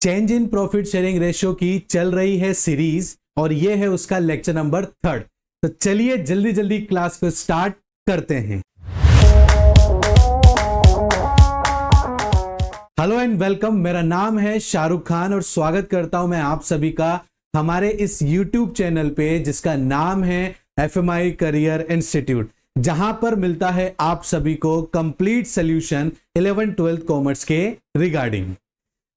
Change in profit sharing ratio की चल रही है सीरीज और ये है उसका लेक्चर नंबर 3। तो चलिए जल्दी जल्दी क्लास को स्टार्ट करते हैं। हेलो एंड वेलकम, मेरा नाम है शाहरुख खान और स्वागत करता हूं मैं आप सभी का हमारे इस YouTube चैनल पे जिसका नाम है FMI करियर इंस्टीट्यूट, जहां पर मिलता है आप सभी को कंप्लीट सॉल्यूशन 11th-12th कॉमर्स के रिगार्डिंग।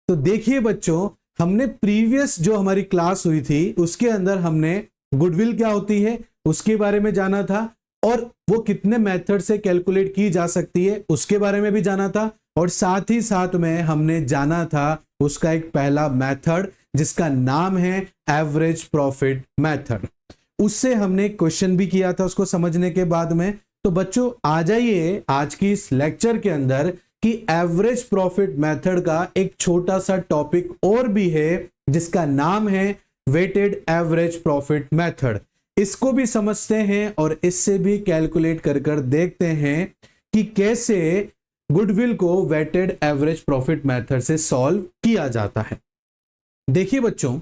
तो देखिए बच्चों, हमने प्रीवियस जो हमारी क्लास हुई थी उसके अंदर हमने गुडविल क्या होती है उसके बारे में जाना था और वो कितने मेथड से कैलकुलेट की जा सकती है उसके बारे में भी जाना था, और साथ ही साथ में हमने जाना था उसका एक पहला मेथड जिसका नाम है एवरेज प्रॉफिट मेथड। उससे हमने क्वेश्चन भी किया था उसको समझने के बाद में। तो बच्चों आ जाइए आज की इस लेक्चर के अंदर कि एवरेज प्रॉफिट मेथड का एक छोटा सा टॉपिक और भी है जिसका नाम है वेटेड एवरेज प्रॉफिट मेथड। इसको भी समझते हैं और इससे भी कैलकुलेट कर देखते हैं कि कैसे गुडविल को वेटेड एवरेज प्रॉफिट मेथड से सॉल्व किया जाता है। देखिए बच्चों,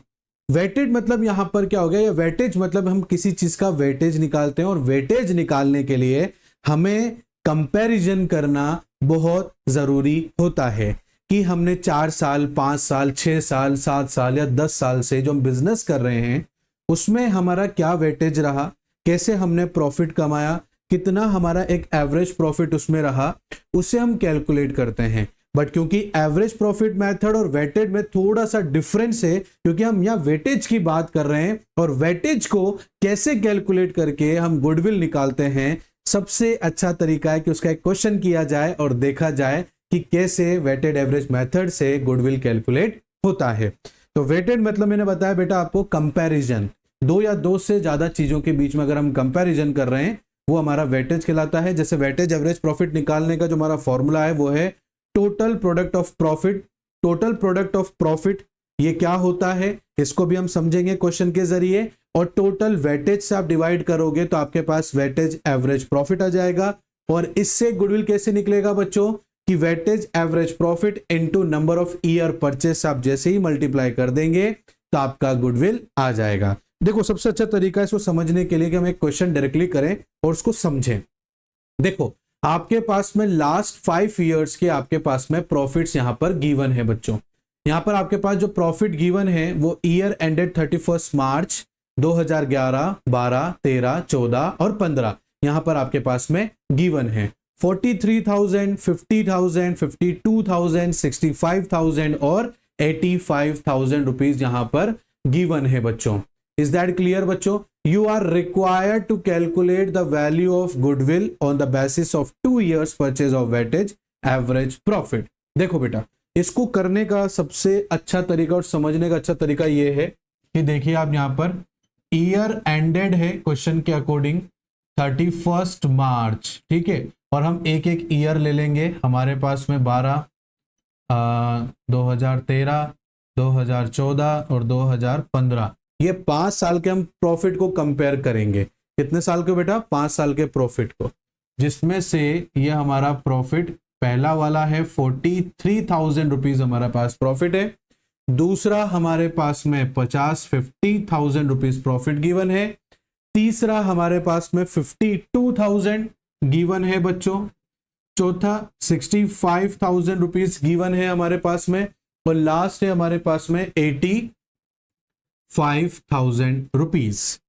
वेटेड मतलब यहां पर क्या हो गया, या वेटेज मतलब हम किसी चीज का वेटेज निकालते हैं और वेटेज निकालने के लिए हमें कंपैरिजन करना बहुत जरूरी होता है कि हमने 4 साल 5 साल 6 साल 7 साल या 10 साल से जो हम बिजनेस कर रहे हैं उसमें हमारा क्या वेटेज रहा, कैसे हमने प्रॉफिट कमाया, कितना हमारा एक एवरेज प्रॉफिट उसमें रहा, उसे हम कैलकुलेट करते हैं। बट क्योंकि एवरेज प्रॉफिट मेथड और वेटेड में थोड़ा सा डिफरेंस है, क्योंकि हम यहाँ वेटेज की बात कर रहे हैं और वेटेज को कैसे कैलकुलेट करके हम गुडविल निकालते हैं, सबसे अच्छा तरीका है कि उसका एक क्वेश्चन किया जाए और देखा जाए कि कैसे वेटेड एवरेज मेथड से गुडविल कैलकुलेट होता है। तो वेटेड मतलब मैंने बताया बेटा आपको कंपैरिजन, दो या दो से ज्यादा चीजों के बीच में अगर हम कंपैरिजन कर रहे हैं वो हमारा वेटेज कहलाता है। जैसे वेटेज एवरेज प्रॉफिट निकालने का जो हमारा फॉर्मूला है वो है total product of profit. Total product of profit ये क्या होता है इसको भी हम समझेंगे क्वेश्चन के जरिए, और टोटल वेटेज से आप डिवाइड करोगे तो आपके पास वेटेज एवरेज प्रॉफिट आ जाएगा। और इससे गुडविल कैसे निकलेगा बच्चों कि weightage average profit into number of year purchase आप जैसे ही मल्टीप्लाई कर देंगे तो आपका गुडविल आ जाएगा। देखो सबसे अच्छा तरीका है इसको समझने के लिए कि हम एक क्वेश्चन डायरेक्टली करें और उसको समझें। देखो आपके पास में लास्ट 5 ईयर्स के आपके पास में प्रॉफिट्स यहां पर गिवन है बच्चों। यहां पर आपके पास जो प्रॉफिट गिवन है वो ईयर एंडेड 31 मार्च 2011, 12, 13, 14 और 15 यहां पर आपके पास में गिवन है। 43,000, 50,000, 52,000, 65,000 और 85,000 रुपीज यहां पर गिवन है बच्चों। इज दैट क्लियर बच्चों? You are required to calculate the value of goodwill on the basis of 2 years purchase of weightage average profit। देखो बेटा, इसको करने का सबसे अच्छा तरीका और समझने का अच्छा तरीका यह है कि देखिए आप यहां पर ईयर एंडेड है क्वेश्चन के अकॉर्डिंग 31 मार्च, ठीक है, और हम एक एक ईयर ले लेंगे। हमारे पास में 12, 2013, 2014 और 2015, ये 5 साल के हम प्रॉफिट को कंपेयर करेंगे। कितने साल के बेटा? 5 साल के प्रॉफिट को, जिसमें से ये हमारा प्रॉफिट पहला वाला है 43,000 रुपीज हमारा पास प्रॉफिट है। दूसरा हमारे पास में 50,000 रुपीज प्रॉफिट गिवन है। तीसरा हमारे पास में 52,000 गिवन है बच्चों। चौथा 65,000 रुपीज गिवन है हमारे पास में, और लास्ट है हमारे पास में 85,000 रुपीज।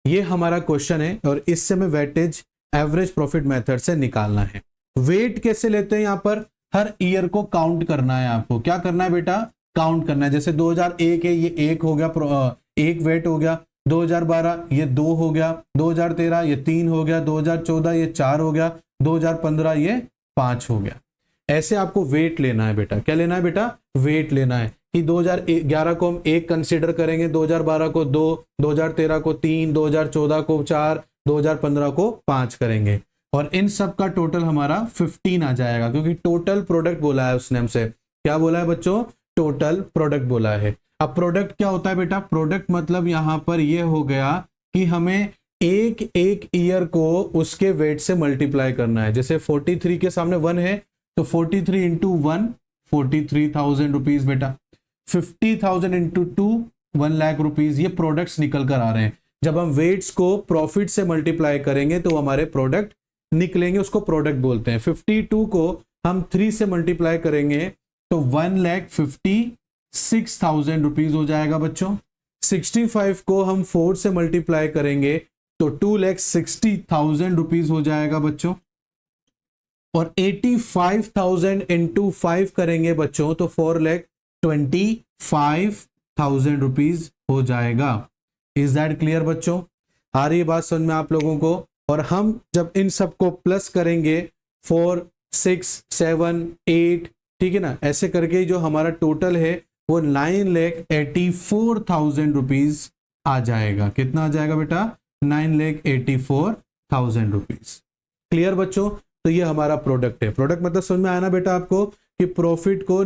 ये हमारा क्वेश्चन है और इससे में वेटेज एवरेज प्रॉफिट मेथड से निकालना है। वेट कैसे लेते हैं? यहां पर हर ईयर को काउंट करना है। आपको क्या करना है बेटा? काउंट करना है। जैसे 2001 है, ये 1 हो गया, 1 वेट हो गया। 2012 ये 2 हो गया। 2013 ये 3 हो गया। 2014 ये 4 हो गया। 2015 ये 5 हो गया। ऐसे आपको वेट लेना है बेटा। क्या लेना है बेटा? वेट लेना है कि 2011 को हम 1 कंसीडर करेंगे, 2012 को 2, 2013 को 3, 2014 को 4, 2015 को 5 करेंगे, और इन सब का टोटल हमारा 15 आ जाएगा, क्योंकि टोटल प्रोडक्ट बोला है उसने हमसे। क्या बोला है बच्चों? टोटल प्रोडक्ट बोला है। अब प्रोडक्ट क्या होता है बेटा? प्रोडक्ट मतलब यहां पर ये हो गया कि हमें एक एक ईयर को उसके वेट से मल्टीप्लाई करना है। जैसे 43 के सामने 1 है तो 43 इंटू 1 43,000 रुपीज बेटा। 50,000 इंटू 2 1 लाख रुपीज, ये प्रोडक्ट्स निकल कर आ रहे हैं। जब हम वेट्स को प्रॉफिट से मल्टीप्लाई करेंगे तो हमारे प्रोडक्ट निकलेंगे, उसको प्रोडक्ट बोलते हैं। 52 को हम 3 से मल्टीप्लाई करेंगे तो 1,56,000 रुपीज हो जाएगा बच्चों। 65 को हम 4 से मल्टीप्लाई करेंगे तो 2,60,000 रुपीज हो जाएगा बच्चों। और 85,000 इंटू 5 करेंगे बच्चों तो 4,25,000 रुपीज हो जाएगा। इज दैट क्लियर बच्चों? आ रही बात समझ में आप लोगों को? और हम जब इन सबको प्लस करेंगे 4, 6, 7, 8, ठीक है ना, ऐसे करके जो हमारा टोटल है वो 9,84,000 रुपीज आ जाएगा। कितना आ जाएगा बेटा? 9,84,000 रुपीज। क्लियर बच्चों? तो ये हमारा प्रोडक्ट है। प्रोडक्ट मतलब समझ में आया ना बेटा आपको कि प्रॉफिट को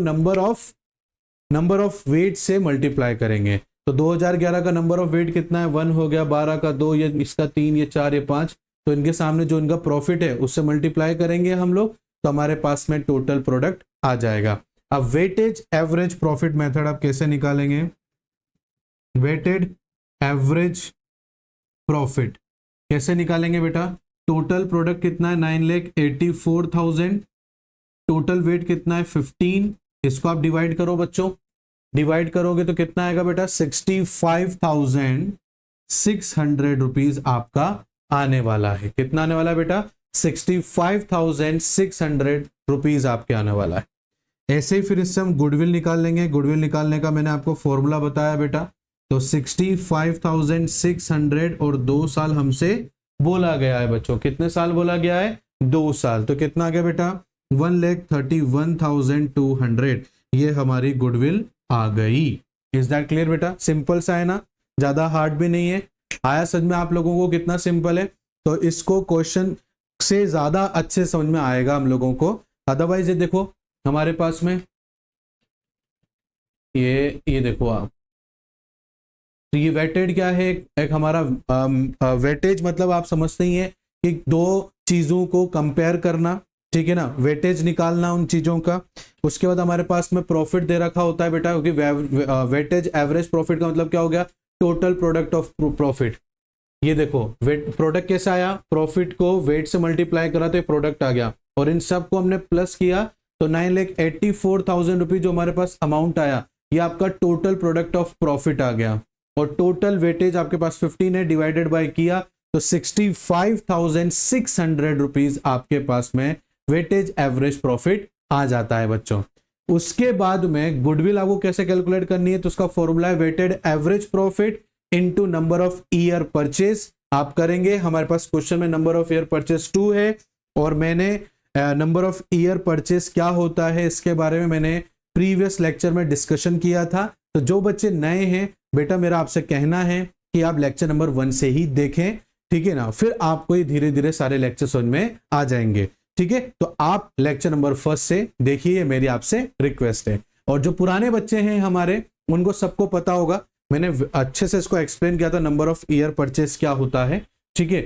नंबर ऑफ वेट से मल्टीप्लाई करेंगे। तो 2011 का नंबर ऑफ वेट कितना है? 1 हो गया, 12 का 2, ये इसका 3, ये 4, ये 5, तो इनके सामने जो इनका प्रॉफिट है उससे मल्टीप्लाई करेंगे हम लोग, तो हमारे पास में टोटल प्रोडक्ट आ जाएगा। अब वेटेज एवरेज प्रॉफिट मेथड आप कैसे निकालेंगे? वेटेड एवरेज प्रॉफिट कैसे निकालेंगे बेटा? टोटल प्रोडक्ट कितना है? 9,84,000, टोटल वेट कितना है? 15, इसको आप डिवाइड करो बच्चों, डिवाइड करोगे तो कितना आएगा बेटा? 65,600 रुपीज आपका आने वाला है। कितना आने वाला है बेटा? 65,600 रुपीज आपके आने वाला है। ऐसे ही फिर इससे हम गुडविल निकाल लेंगे। गुडविल निकालने का मैंने आपको फॉर्मूला बताया बेटा। तो 65,600 और 2 साल हमसे बोला गया है बच्चों। कितने साल बोला गया है? 2 साल। तो कितना आ गया बेटा? 1,31,200, ये हमारी गुडविल आ गई। इज दैट क्लियर बेटा? सिंपल सा है ना, ज्यादा हार्ड भी नहीं है। आया समझ में आप लोगों को कितना सिंपल है? तो इसको क्वेश्चन से ज्यादा अच्छे समझ में आएगा हम लोगों को। अदरवाइज ये देखो हमारे पास में ये देखो आप, तो ये वेटेड क्या है? एक हमारा वेटेज मतलब आप समझते ही हैं कि दो चीजों को कंपेयर करना, ठीक है ना, वेटेज निकालना उन चीजों का। उसके बाद हमारे पास में प्रॉफिट दे रखा होता है बेटा, क्योंकि वेटेज एवरेज प्रॉफिट का मतलब क्या हो गया? Total product of profit. ये देखो वेट प्रोडक्ट कैसा आया? प्रॉफिट को वेट से मल्टीप्लाई करा तो प्रोडक्ट आ गया, और इन सब को हमने प्लस किया तो 9,84,000 रुपीज जो हमारे पास अमाउंट आया, ये आपका टोटल प्रोडक्ट ऑफ प्रॉफिट आ गया। और टोटल वेटेज आपके पास 15 है, डिवाइडेड बाय किया तो 65,600 रुपीज आपके पास में वेटेज एवरेज प्रॉफिट आ जाता है बच्चों। उसके बाद में गुडविल आपको कैसे कैलकुलेट करनी है? तो उसका फॉर्मूला है weighted average profit into number of year purchase. आप करेंगे, हमारे पास क्वेश्चन में नंबर ऑफ ईयर परचेज 2 है, और मैंने नंबर ऑफ ईयर परचेज क्या होता है इसके बारे में मैंने प्रीवियस लेक्चर में डिस्कशन किया था। तो जो बच्चे नए हैं बेटा, मेरा आपसे कहना है कि आप लेक्चर नंबर 1 से ही देखें, ठीक है ना, फिर आपको ये धीरे धीरे सारे लेक्चर समझ में आ जाएंगे, ठीक है। तो आप लेक्चर नंबर 1 से देखिए, मेरी आपसे रिक्वेस्ट है। और जो पुराने बच्चे हैं हमारे, उनको सबको पता होगा, मैंने अच्छे से इसको एक्सप्लेन किया था नंबर ऑफ ईयर परचेज क्या होता है, ठीक है।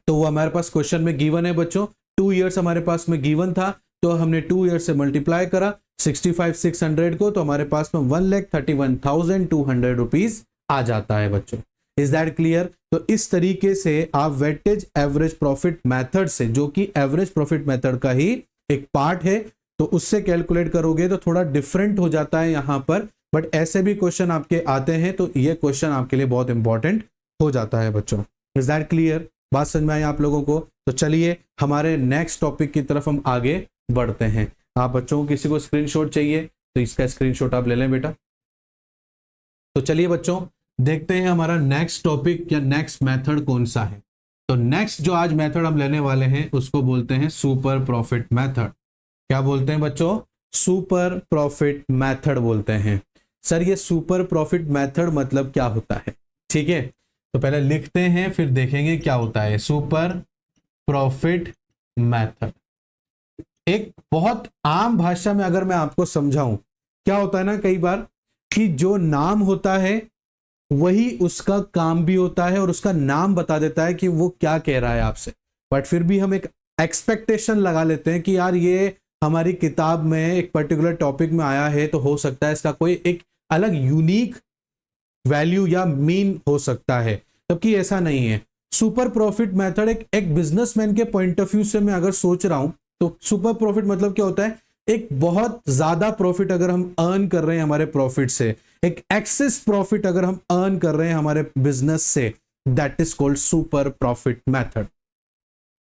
तो वो हमारे पास क्वेश्चन में गिवन है बच्चों, 2 ईयर्स हमारे पास में गिवन था, तो हमने 2 ईयर से मल्टीप्लाई करा 65,600 को, तो हमारे पास में 1,31,200 रुपीज आ जाता है बच्चों। Is that clear? तो इस तरीके से आप वेटेज एवरेज प्रॉफिट मेथड से, जो कि एवरेज प्रॉफिट मेथड का ही एक पार्ट है, तो उससे कैलकुलेट करोगे तो थोड़ा डिफरेंट हो जाता है यहां पर, बट ऐसे भी क्वेश्चन आपके आते हैं, तो ये क्वेश्चन आपके लिए बहुत इंपॉर्टेंट हो जाता है बच्चों। Is that clear? बात समझ में आई आप लोगों को? तो चलिए हमारे नेक्स्ट टॉपिक की तरफ हम आगे बढ़ते हैं। आप बच्चों को किसी को स्क्रीनशॉट चाहिए तो इसका स्क्रीनशॉट आप ले लें बेटा। तो चलिए बच्चों देखते हैं हमारा नेक्स्ट टॉपिक या नेक्स्ट मेथड कौन सा है। तो नेक्स्ट जो आज मेथड हम लेने वाले हैं उसको बोलते हैं सुपर प्रॉफिट मेथड। क्या बोलते हैं बच्चों? सुपर प्रॉफिट मेथड बोलते हैं। सर ये सुपर प्रॉफिट मेथड मतलब क्या होता है? ठीक है, तो पहले लिखते हैं फिर देखेंगे क्या होता है सुपर प्रॉफिट मेथड। एक बहुत आम भाषा में अगर मैं आपको समझाऊं, क्या होता है ना कई बार कि जो नाम होता है वही उसका काम भी होता है, और उसका नाम बता देता है कि वो क्या कह रहा है आपसे, बट फिर भी हम एक एक्सपेक्टेशन लगा लेते हैं कि यार ये हमारी किताब में एक पर्टिकुलर टॉपिक में आया है तो हो सकता है इसका कोई एक अलग यूनिक वैल्यू या मीन हो सकता है, जबकि ऐसा नहीं है। सुपर प्रॉफिट मेथड एक बिजनेसमैन के पॉइंट ऑफ व्यू से मैं अगर सोच रहा हूं तो सुपर प्रॉफिट मतलब क्या होता है, एक बहुत ज्यादा प्रॉफिट अगर हम अर्न कर रहे हैं हमारे प्रॉफिट से, एक एक्सेस प्रॉफिट अगर हम अर्न कर रहे हैं हमारे बिजनेस से, that is called super profit method.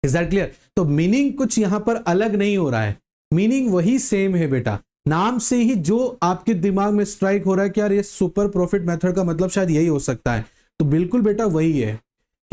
Is that clear? तो मीनिंग कुछ यहां पर अलग नहीं हो रहा है, मीनिंग वही सेम है बेटा। नाम से ही जो आपके दिमाग में स्ट्राइक हो रहा है कि यार ये सुपर प्रॉफिट मेथड का मतलब शायद यही हो सकता है, तो बिल्कुल बेटा वही है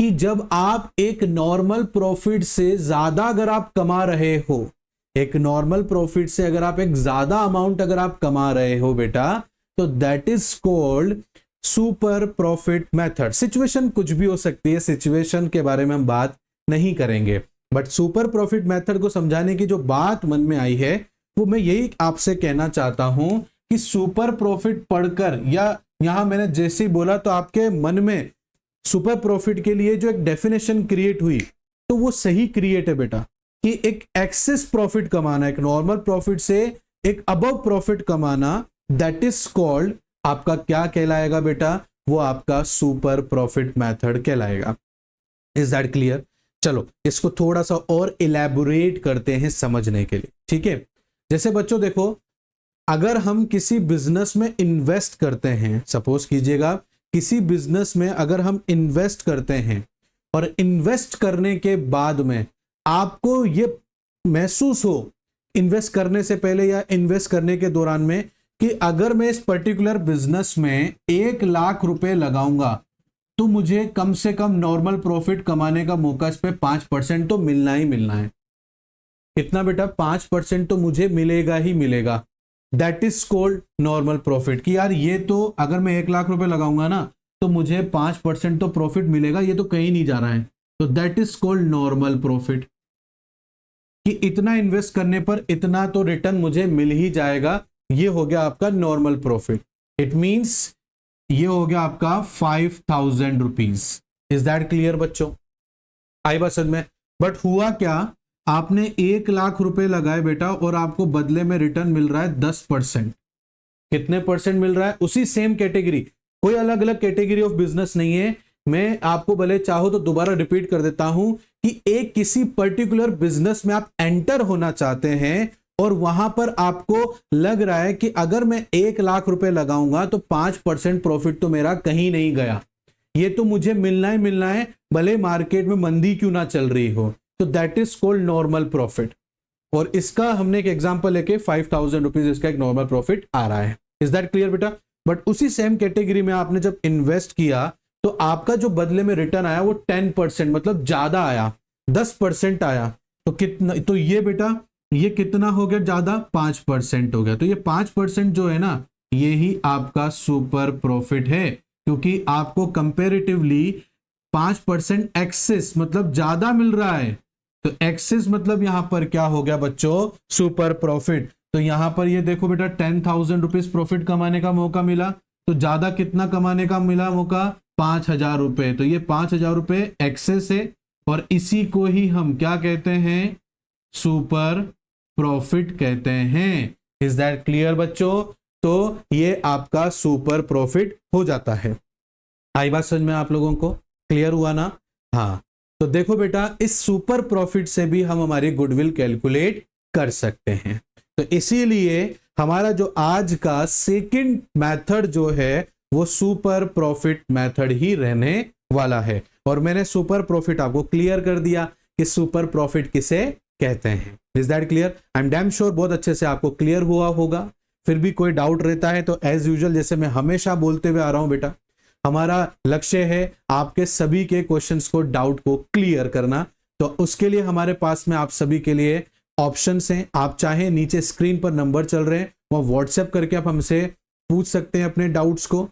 कि जब आप एक नॉर्मल प्रॉफिट से ज्यादा अगर आप कमा रहे हो, एक नॉर्मल प्रॉफिट से अगर आप एक ज्यादा अमाउंट अगर आप कमा रहे हो बेटा, तो that is called super profit method. Situation कुछ भी हो सकती है, सिचुएशन के बारे में हम बात नहीं करेंगे, बट सुपर प्रॉफिट मेथड को समझाने की जो बात मन में आई है वो मैं यही आपसे कहना चाहता हूं कि सुपर प्रॉफिट पढ़कर, या यहां मैंने जैसे ही बोला तो आपके मन में सुपर प्रॉफिट के लिए जो एक डेफिनेशन क्रिएट हुई तो वो सही क्रिएट है बेटा, कि एक एक्सेस प्रॉफिट कमाना, एक नॉर्मल प्रॉफिट से एक अबव प्रॉफिट कमाना, दैट इज कॉल्ड आपका क्या कहलाएगा बेटा, वो आपका सुपर प्रॉफिट मेथड कहलाएगा। Is that clear? चलो इसको थोड़ा सा और इलैबोरेट करते हैं समझने के लिए, ठीक है। जैसे बच्चों देखो, अगर हम किसी बिजनेस में इन्वेस्ट करते हैं, सपोज कीजिएगा किसी बिजनेस में अगर हम इन्वेस्ट करते हैं और इन्वेस्ट करने के बाद में आपको ये महसूस हो इन्वेस्ट करने से पहले या इन्वेस्ट करने के दौरान में कि अगर मैं इस पर्टिकुलर बिजनेस में 1 लाख रुपए लगाऊंगा तो मुझे कम से कम नॉर्मल प्रॉफिट कमाने का मौका इस पे 5% तो मिलना ही मिलना है। कितना बेटा? 5% तो मुझे मिलेगा ही मिलेगा। That is called normal profit, कि यार ये तो अगर मैं 1 लाख रुपए लगाऊंगा ना तो मुझे 5% तो प्रॉफिट मिलेगा, ये तो कहीं नहीं जा रहा है, तो that is called normal profit, कि इतना इन्वेस्ट करने पर इतना तो रिटर्न मुझे मिल ही जाएगा। ये हो गया आपका नॉर्मल प्रॉफिट। इट मींस ये हो गया आपका 5000 रुपीज। इज दैट क्लियर बच्चों? आई बात समझ में? बट हुआ क्या, आपने 1 लाख रुपए लगाए बेटा और आपको बदले में रिटर्न मिल रहा है 10%। कितने परसेंट मिल रहा है? उसी सेम कैटेगरी, कोई अलग अलग कैटेगरी ऑफ बिजनेस नहीं है। मैं आपको भले चाहो तो दोबारा रिपीट कर देता हूं कि एक किसी पर्टिकुलर बिजनेस में आप एंटर होना चाहते हैं और वहां पर आपको लग रहा है कि अगर मैं 1 लाख रुपए लगाऊंगा तो 5% प्रॉफिट तो मेरा कहीं नहीं गया, ये तो मुझे मिलना ही मिलना है, भले मार्केट में मंदी क्यों ना चल रही हो। तो that is called normal profit. और इसका हमने एक एग्जांपल लेके 5000 रुपीज इसका एक नॉर्मल प्रॉफिट आ रहा है। इज दैट क्लियर बेटा? बट उसी सेम कैटेगरी में आपने जब इन्वेस्ट किया तो आपका जो बदले में रिटर्न आया वो 10%, मतलब ज्यादा आया, 10% आया। तो कितना, तो ये बेटा ये कितना हो गया ज्यादा? 5% हो गया। तो ये 5% जो है ना, ये ही आपका सुपर प्रॉफिट है, क्योंकि आपको कंपेरेटिवली 5% एक्सेस मतलब ज्यादा मिल रहा है। तो एक्सेस मतलब यहां पर क्या हो गया बच्चों? Super profit. तो यहां पर ये देखो बेटा 10,000 रुपीज प्रॉफिट कमाने का मौका मिला, तो ज्यादा कितना कमाने का मिला मौका? 5,000 रुपए। तो ये 5,000 रुपए एक्सेस है और इसी को ही हम क्या कहते हैं? सुपर प्रॉफिट कहते हैं। इज दैट क्लियर बच्चों? तो ये आपका सुपर प्रॉफिट हो जाता है। आई बात समझ में आप लोगों को? क्लियर हुआ ना? हाँ, तो देखो बेटा इस सुपर प्रॉफिट से भी हम हमारी गुडविल कैलकुलेट कर सकते हैं। तो इसीलिए हमारा जो आज का सेकंड मेथड जो है वो सुपर प्रॉफिट मेथड ही रहने वाला है। और मैंने सुपर प्रॉफिट आपको क्लियर कर दिया कि सुपर प्रॉफिट किसे कहते हैं। Is that clear? I am damn sure बहुत अच्छे से आपको क्लियर हुआ होगा। फिर भी कोई डाउट रहता है तो एज यूजुअल जैसे मैं हमेशा बोलते हुए आ रहा हूं बेटा, हमारा लक्ष्य है आपके सभी के क्वेश्चंस को, डाउट को क्लियर करना। तो उसके लिए हमारे पास में आप सभी के लिए ऑप्शंस हैं। आप चाहे नीचे स्क्रीन पर नंबर चल रहे हैं, वो व्हाट्सएप करके आप हमसे पूछ सकते हैं अपने डाउट्स को।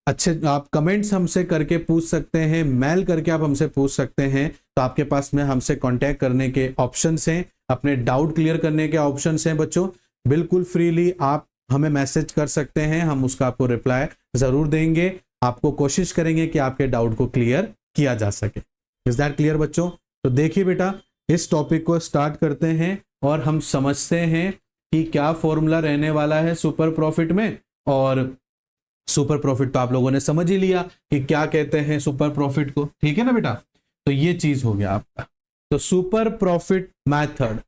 अच्छे आप कमेंट्स हमसे करके पूछ सकते हैं, मेल करके आप हमसे पूछ सकते हैं। तो आपके पास में हमसे कांटेक्ट करने के ऑप्शंस हैं, अपने डाउट क्लियर करने के ऑप्शंस हैं बच्चों। बिल्कुल फ्रीली आप हमें मैसेज कर सकते हैं, हम उसका आपको रिप्लाई जरूर देंगे। आपको कोशिश करेंगे कि आपके डाउट को क्लियर किया जा सके। इज दैट क्लियर बच्चों? तो देखिए बेटा इस टॉपिक को स्टार्ट करते हैं। और हम समझते हैं कि क्या फॉर्मूला रहने वाला है सुपर प्रॉफिट में। और सुपर प्रॉफिट तो आप लोगों ने समझ ही लिया कि क्या कहते हैं सुपर प्रॉफिट को, ठीक है ना बेटा। तो ये चीज हो गया आपका। तो सुपर प्रॉफिट मेथड,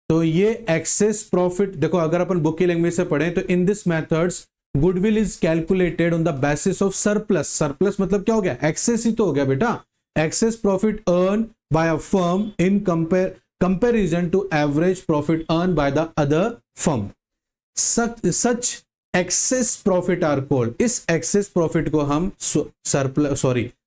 तो ये एक्सेस प्रॉफिट, देखो अगर अपन बुक की लैंग्वेज से पढ़ें तो in this methods goodwill is calculated on the basis of surplus. Surplus मतलब क्या हो गया, एक्सेस ही तो हो गया बेटा। Excess profit earn by a firm in comparison to average profit earn by the other firm. Such excess profit are called, इस excess profit को हम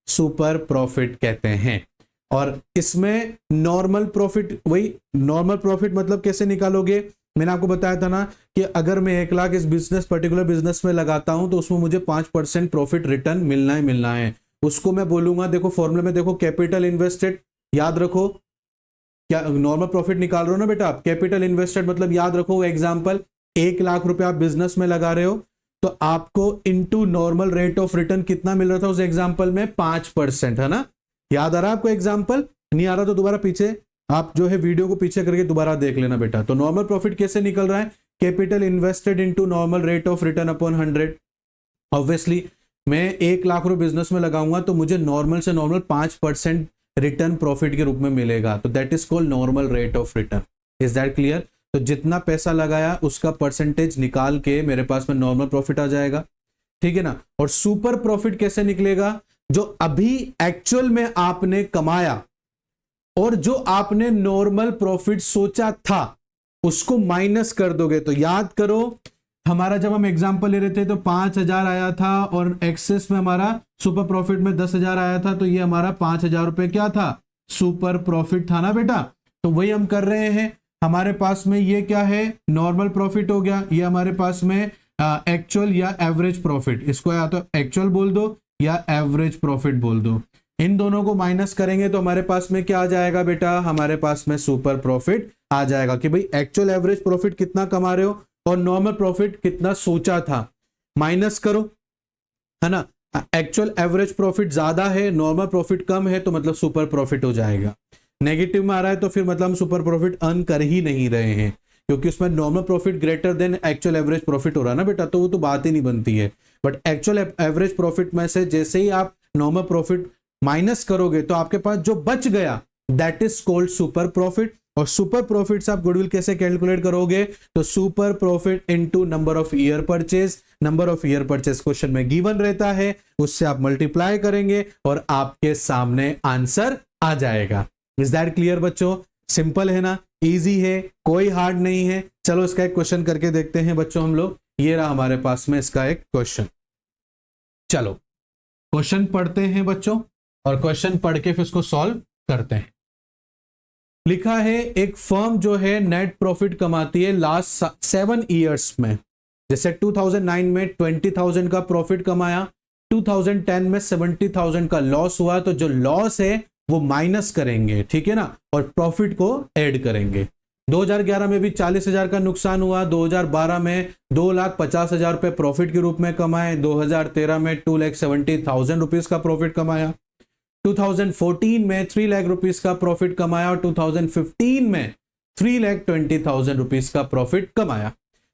सुपर प्रॉफिट कहते हैं। और इसमें नॉर्मल प्रॉफिट, वही नॉर्मल प्रॉफिट मतलब कैसे निकालोगे, मैंने आपको बताया था ना कि अगर मैं 1 लाख इस बिजनेस पर्टिकुलर बिजनेस में लगाता हूं तो उसमें मुझे 5% प्रॉफिट रिटर्न मिलना ही मिलना है। उसको मैं बोलूंगा, देखो फॉर्मूले में देखो कैपिटल इन्वेस्टेड, याद रखो क्या नॉर्मल प्रॉफिट निकाल रहे हो ना बेटा आप, कैपिटल इन्वेस्टेड मतलब याद रखो एग्जांपल 1 लाख रुपए आप बिजनेस में लगा रहे हो तो आपको into normal rate of return कितना मिल रहा था उस एग्जांपल में, 5%, है ना। याद आ रहा है आपको एग्जांपल, नहीं आ रहा तो दोबारा पीछे आप जो है वीडियो को पीछे करके दोबारा देख लेना बेटा। तो नॉर्मल प्रॉफिट कैसे निकल रहा है, capital invested into normal rate of return upon 100। Obviously मैं 1 लाख रुपए बिजनेस में लगाऊंगा तो मुझे नॉर्मल से नॉर्मल 5% रिटर्न प्रॉफिट के रूप में मिलेगा, तो that is called normal rate of return. Is that clear. तो जितना पैसा लगाया उसका परसेंटेज निकाल के मेरे पास में नॉर्मल प्रॉफिट आ जाएगा, ठीक है ना। और सुपर प्रॉफिट कैसे निकलेगा, जो अभी एक्चुअल में आपने कमाया और जो आपने नॉर्मल प्रॉफिट सोचा था उसको माइनस कर दोगे। तो याद करो हमारा जब हम एग्जांपल ले रहे थे तो 5,000 आया था और एक्सेस में हमारा सुपर प्रॉफिट में 10,000 आया था, तो ये हमारा 5,000 रुपए क्या था, सुपर प्रॉफिट था ना बेटा। तो वही हम कर रहे हैं, हमारे पास में ये क्या है, नॉर्मल प्रॉफिट हो गया, ये हमारे पास में एक्चुअल या एवरेज प्रॉफिट, इसको या तो एक्चुअल बोल दो या एवरेज प्रॉफिट बोल दो। इन दोनों को माइनस करेंगे तो हमारे पास में क्या आ जाएगा बेटा, हमारे पास में सुपर प्रॉफिट आ जाएगा कि भाई एक्चुअल एवरेज प्रॉफिट कितना कमा रहे हो और नॉर्मल प्रॉफिट कितना सोचा था, माइनस करो, है ना। एक्चुअल एवरेज प्रॉफिट ज्यादा है, नॉर्मल प्रॉफिट कम है, तो मतलब सुपर प्रॉफिट हो जाएगा। नेगेटिव में आ रहा है तो फिर मतलब हम सुपर प्रॉफिट अर्न कर ही नहीं रहे हैं, क्योंकि उसमें normal profit greater than actual average profit हो रहा है ना बेटा, तो वो तो बात ही नहीं बनती है। बट एक्चुअल एवरेज प्रॉफिट में से जैसे ही आप नॉर्मल प्रॉफिट माइनस करोगे तो आपके पास जो बच गया that is called super profit. और सुपर प्रॉफिट से आप गुडविल कैसे कैलकुलेट करोगे, तो super profit into number of year purchase. Number of year purchase question में गिवन रहता है, उससे आप मल्टीप्लाई करेंगे और आपके सामने आंसर आ जाएगा। इज दैट क्लियर बच्चों, सिंपल है ना, इजी है, कोई हार्ड नहीं है। चलो इसका एक क्वेश्चन करके देखते हैं बच्चों हम लोग। ये रहा हमारे पास में इसका एक क्वेश्चन। चलो क्वेश्चन पढ़ते हैं बच्चों और क्वेश्चन पढ़ के फिर उसको सॉल्व करते हैं। लिखा है एक फर्म जो है नेट प्रॉफिट कमाती है लास्ट 7 ईयर्स में। जैसे 2009 में 20,000 का प्रॉफिट कमाया, 2010 में 70,000 का लॉस हुआ, तो जो लॉस है वो माइनस करेंगे, ठीक है ना, और प्रॉफिट को ऐड करेंगे। 2011 में भी 40,000 का नुकसान हुआ, 2012 में 2,50,000 रुपए प्रॉफिट के रूप में कमाए, 2013 में 2,70,000 रुपीज का प्रॉफिट कमाया, 2014 में 3 लाख रुपीस का प्रॉफिट कमाया और 2015 में 3,20,000 रुपीस का प्रॉफिट कमाया।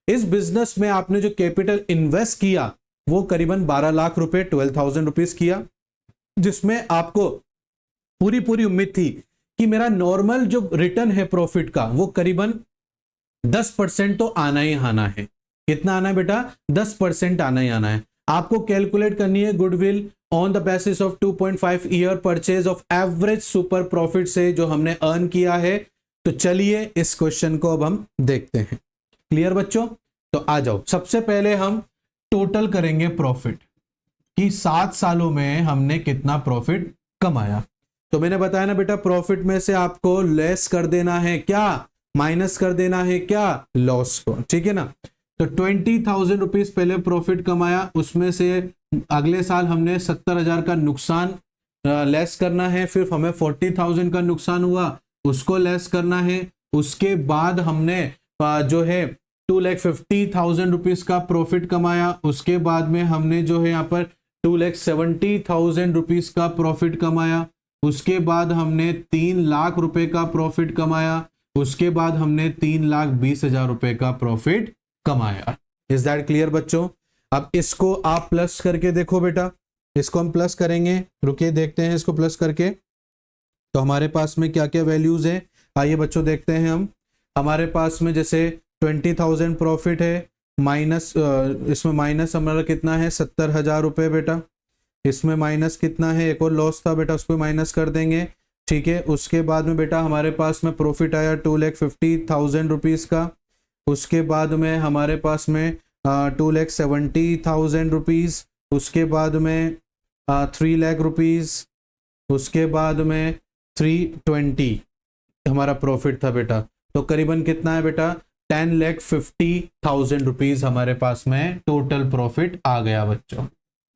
इस बिजनेस में आपने जो कैपिटल इन्वेस्ट किया वो करीबन 12 लाख रुपए 12,000 रुपीस किया, जिसमें आपको पूरी उम्मीद थी कि मेरा नॉर्मल जो रिटर्न है प्रॉफिट का वो करीबन 10% तो आना ही आना है। कितना आना है बेटा, 10% आना ही आना है। आपको कैलकुलेट करनी है goodwill on the basis of 2.5 year purchase of average super profit से जो हमने अर्न किया है। तो चलिए इस क्वेश्चन को अब हम देखते हैं। क्लियर बच्चों, तो आ जाओ। सबसे पहले हम टोटल करेंगे प्रॉफिट कि 7 सालों में हमने कितना प्रॉफिट कमाया। तो मैंने बताया ना बेटा, प्रॉफिट में से आपको लेस कर देना है क्या, माइनस कर देना है क्या, लॉस को, ठीक है ना। तो 20,000 रुपीज पहले प्रॉफिट कमाया, उसमें से अगले साल हमने 70,000 का नुकसान लेस करना है, फिर हमें 40,000 का नुकसान हुआ उसको लेस करना है। उसके बाद हमने जो है 2,50,000 रुपीज का प्रॉफिट कमाया, उसके बाद में हमने जो है यहाँ पर 2,70,000 रुपीज का प्रॉफिट कमाया, उसके बाद हमने 3 लाख रुपए का प्रॉफिट कमाया, उसके बाद हमने 3,20,000 रुपए का प्रॉफिट कमाया। इज दैट क्लियर बच्चों? अब इसको आप प्लस करके देखो बेटा, इसको हम प्लस करेंगे, रुकिए देखते हैं इसको प्लस करके तो हमारे पास में क्या क्या वैल्यूज है। आइए बच्चों देखते हैं हम। हमारे पास में जैसे 20,000 प्रॉफिट है, माइनस इसमें माइनस हमारा कितना है 70,000 रुपये बेटा, इसमें माइनस कितना है, एक और लॉस था बेटा उसको माइनस कर देंगे, ठीक है। उसके बाद में बेटा हमारे पास में प्रॉफिट आया 2,50,000 रुपीज़ का। उसके बाद में हमारे पास में 2,70,000 रुपीज़, उसके बाद में 3 लाख रुपीज़, उसके बाद में 320 हमारा प्रॉफिट था बेटा। तो करीबन कितना है बेटा 10,50,000 रुपीज़ हमारे पास में टोटल प्रॉफिट आ गया बच्चों।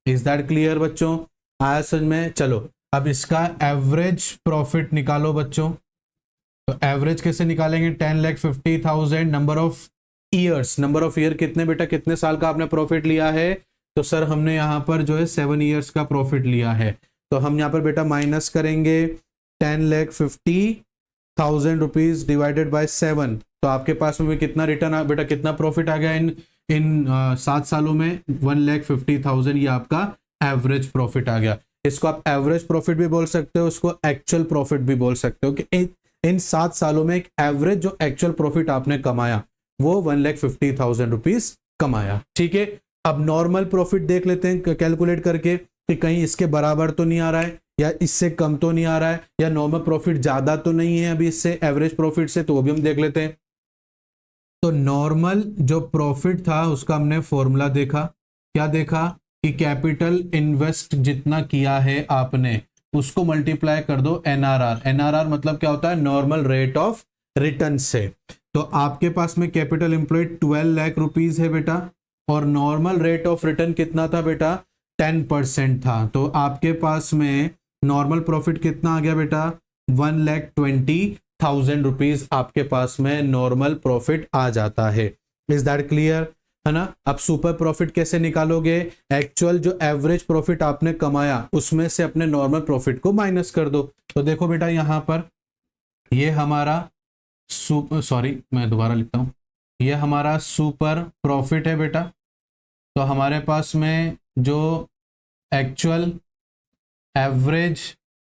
इज दैट क्लियर बच्चों? आया समझ में? चलो अब इसका एवरेज प्रॉफिट निकालो बच्चों। तो एवरेज कैसे निकालेंगे? 10,50,000 number of years, number of year कितने बेटा, कितने साल का आपने प्रॉफिट लिया है? तो सर हमने यहाँ पर जो है 7 ईयर्स का प्रॉफिट लिया है। तो हम यहाँ पर बेटा माइनस करेंगे 10,50,000 रुपीज डिवाइडेड बाय 7। तो आपके पास में कितना रिटर्न बेटा, कितना प्रॉफिट आ गया इन 7 सालों में? 1,50,000 ये आपका एवरेज प्रॉफिट आ गया। इसको आप एवरेज प्रॉफिट भी बोल सकते हो, उसको एक्चुअल प्रॉफिट भी बोल सकते हो कि इन 7 सालों में एक एवरेज जो एक्चुअल प्रॉफिट आपने कमाया वो 1,50,000 रुपीज कमाया, ठीक है। अब नॉर्मल प्रॉफिट देख लेते हैं कैलकुलेट करके कि कहीं इसके बराबर तो नहीं आ रहा है या इससे कम तो नहीं आ रहा है या नॉर्मल प्रॉफिट ज्यादा तो नहीं है अभी इससे एवरेज प्रॉफिट से, तो वो भी हम देख लेते हैं। तो नॉर्मल जो प्रॉफिट था उसका हमने फॉर्मूला देखा, क्या देखा कि कैपिटल इन्वेस्ट जितना किया है आपने उसको मल्टीप्लाई कर दो एनआरआर। एनआरआर मतलब क्या होता है? नॉर्मल रेट ऑफ रिटर्न से। तो आपके पास में कैपिटल एम्प्लॉयड 12 लाख रुपीज है बेटा और नॉर्मल रेट ऑफ रिटर्न कितना था बेटा? 10% था। तो आपके पास में नॉर्मल प्रॉफिट कितना आ गया बेटा? 1,20,000 रुपीज आपके पास में नॉर्मल प्रॉफिट आ जाता है। Is that clear? है ना। अब सुपर प्रॉफिट कैसे निकालोगे? एक्चुअल जो एवरेज प्रॉफिट आपने कमाया उसमें से अपने नॉर्मल प्रॉफिट को माइनस कर दो। तो देखो बेटा यहां पर ये हमारा मैं दोबारा लिखता हूं, ये हमारा सुपर प्रॉफिट है बेटा। तो हमारे पास में जो एक्चुअल एवरेज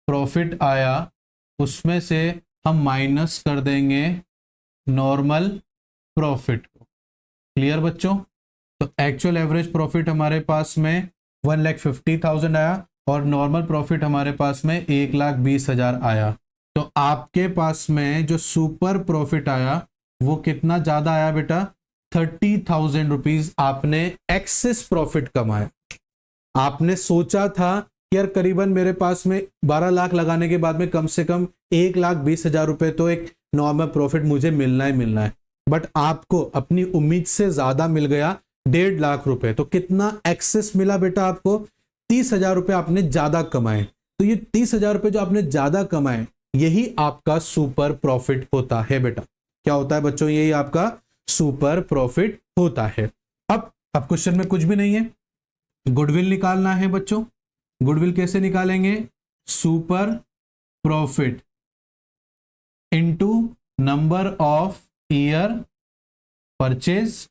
प्रॉफिट आया उसमें से हम माइनस कर देंगे नॉर्मल प्रॉफिट को। क्लियर बच्चों? तो एक्चुअल एवरेज प्रॉफिट हमारे पास में 1,50,000 आया और नॉर्मल प्रॉफिट हमारे पास में 1,20,000 आया। तो आपके पास में जो सुपर प्रॉफिट आया वो कितना ज्यादा आया बेटा? 30,000 रुपीज आपने एक्सेस प्रॉफिट कमाया। आपने सोचा था कि यार करीबन मेरे पास में 12 लाख लगाने के बाद में कम से कम 1,20,000 रुपए तो एक नॉर्मल प्रॉफिट मुझे मिलना ही मिलना है, बट आपको अपनी उम्मीद से ज्यादा मिल गया 1.5 लाख रुपए। तो कितना एक्सेस मिला बेटा आपको? 30,000 रुपए आपने ज्यादा कमाए। तो ये 30,000 रुपए जो आपने ज्यादा कमाए यही आपका सुपर प्रॉफिट होता है बेटा। क्या होता है बच्चों? यही आपका सुपर प्रॉफिट होता है। अब क्वेश्चन में कुछ भी नहीं है, गुडविल निकालना है बच्चों। गुडविल कैसे निकालेंगे? Super profit into number of year purchase.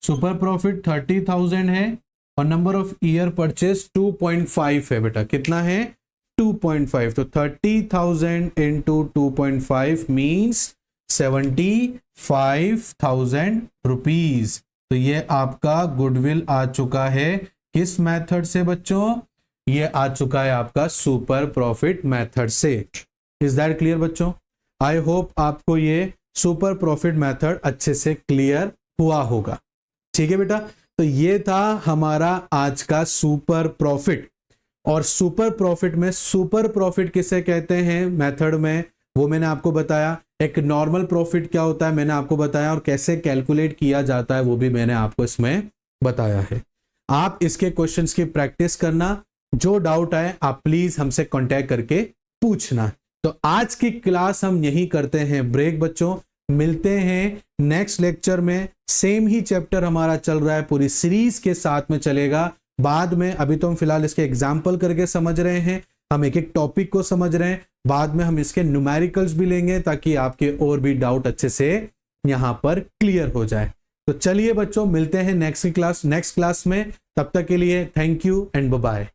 Super profit 30,000 है और नंबर ऑफ ईयर परचेज 2.5 है बेटा। कितना है? 2.5। तो 30,000 इंटू 2.5 मीन्स 75,000 रुपीज। तो ये आपका गुडविल आ चुका है किस मेथड से बच्चों? ये आ चुका है आपका सुपर प्रॉफिट मेथड से। इज दैट क्लियर बच्चों? आई होप आपको ये सुपर प्रॉफिट मेथड अच्छे से क्लियर हुआ होगा। ठीक है बेटा, तो ये था हमारा आज का सुपर प्रॉफिट। और सुपर प्रॉफिट में सुपर प्रॉफिट किसे कहते हैं मेथड में वो मैंने आपको बताया। एक नॉर्मल प्रॉफिट क्या होता है मैंने आपको बताया और कैसे कैलकुलेट किया जाता है वो भी मैंने आपको इसमें बताया है। आप इसके क्वेश्चंस की प्रैक्टिस करना, जो डाउट आए आप प्लीज हमसे कांटेक्ट करके पूछना। तो आज की क्लास हम यही करते हैं ब्रेक बच्चों। मिलते हैं नेक्स्ट लेक्चर में। सेम ही चैप्टर हमारा चल रहा है, पूरी सीरीज के साथ में चलेगा। बाद में अभी तो हम फिलहाल इसके एग्जाम्पल करके समझ रहे हैं, हम एक एक टॉपिक को समझ रहे हैं, बाद में हम इसके न्यूमेरिकल्स भी लेंगे ताकि आपके और भी डाउट अच्छे से यहां पर क्लियर हो जाए। तो चलिए बच्चों, मिलते हैं नेक्स्ट क्लास में। तब तक के लिए thank you and bye bye.